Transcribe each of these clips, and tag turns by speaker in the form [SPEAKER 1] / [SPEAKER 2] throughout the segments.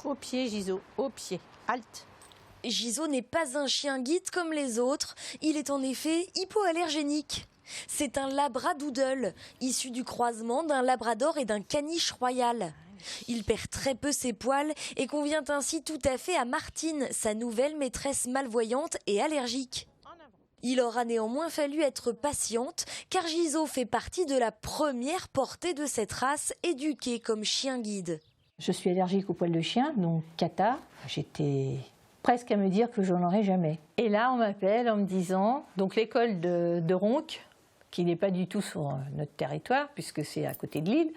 [SPEAKER 1] Au pied, Giso, au pied. Halte.
[SPEAKER 2] Giso n'est pas un chien guide comme les autres. Il est en effet hypoallergénique. C'est un labradoodle, issu du croisement d'un labrador et d'un caniche royal. Il perd très peu ses poils et convient ainsi tout à fait à Martine, sa nouvelle maîtresse malvoyante et allergique. Il aura néanmoins fallu être patiente, car Giso fait partie de la première portée de cette race éduquée comme chien guide.
[SPEAKER 3] Je suis allergique aux poils de chien, donc catarrhe. J'étais presque à me dire que je n'en aurais jamais. Et là, on m'appelle en me disant, donc l'école de Ronc, qui n'est pas du tout sur notre territoire, puisque c'est à côté de Lille,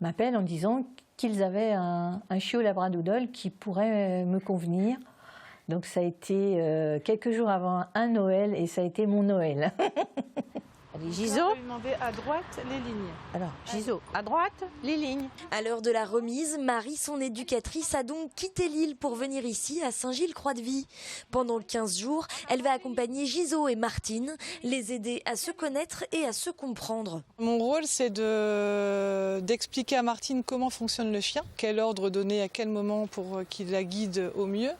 [SPEAKER 3] m'appelle en me disant qu'ils avaient un chiot labradoodle qui pourrait me convenir. Donc ça a été quelques jours avant un Noël et ça a été mon Noël.
[SPEAKER 1] Allez, Giso.
[SPEAKER 4] On va lui demander à droite les lignes.
[SPEAKER 1] Alors, Giso, à droite, les lignes.
[SPEAKER 2] À l'heure de la remise, Marie, son éducatrice, a donc quitté Lille pour venir ici à Saint-Gilles-Croix-de-Vie. Pendant 15 jours, elle va accompagner Giso et Martine, les aider à se connaître et à se comprendre.
[SPEAKER 4] Mon rôle, c'est d'expliquer à Martine comment fonctionne le chien, quel ordre donner à quel moment pour qu'il la guide au mieux,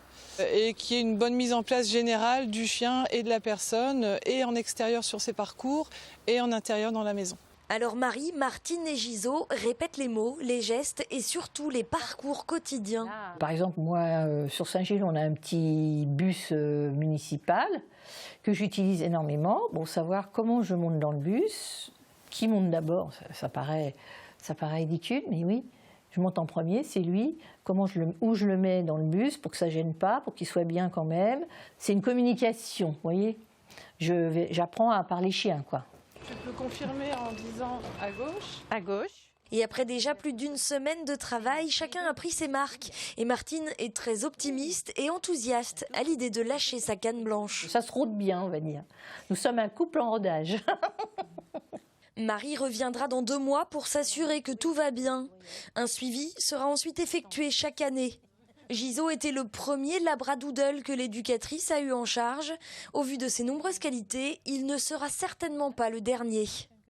[SPEAKER 4] et qu'il y ait une bonne mise en place générale du chien et de la personne, et en extérieur sur ses parcours, et en intérieur dans la maison.
[SPEAKER 2] Alors Marie, Martine et Giso répètent les mots, les gestes et surtout les parcours quotidiens.
[SPEAKER 3] Par exemple, moi, sur Saint-Gilles, on a un petit bus municipal que j'utilise énormément pour savoir comment je monte dans le bus. Qui monte d'abord, ça paraît ridicule, mais oui. Je monte en premier, c'est lui. Où je le mets dans le bus pour que ça ne gêne pas, pour qu'il soit bien quand même. C'est une communication, vous voyez. J'apprends à parler chien, quoi.
[SPEAKER 4] Tu peux confirmer en disant à gauche.
[SPEAKER 1] À gauche.
[SPEAKER 2] Et après déjà plus d'une semaine de travail, chacun a pris ses marques. Et Martine est très optimiste et enthousiaste à l'idée de lâcher sa canne blanche.
[SPEAKER 3] Ça se rôde bien, on va dire. Nous sommes un couple en rodage.
[SPEAKER 2] Marie reviendra dans 2 mois pour s'assurer que tout va bien. Un suivi sera ensuite effectué chaque année. Giso était le premier labradoodle que l'éducatrice a eu en charge. Au vu de ses nombreuses qualités, il ne sera certainement pas le dernier.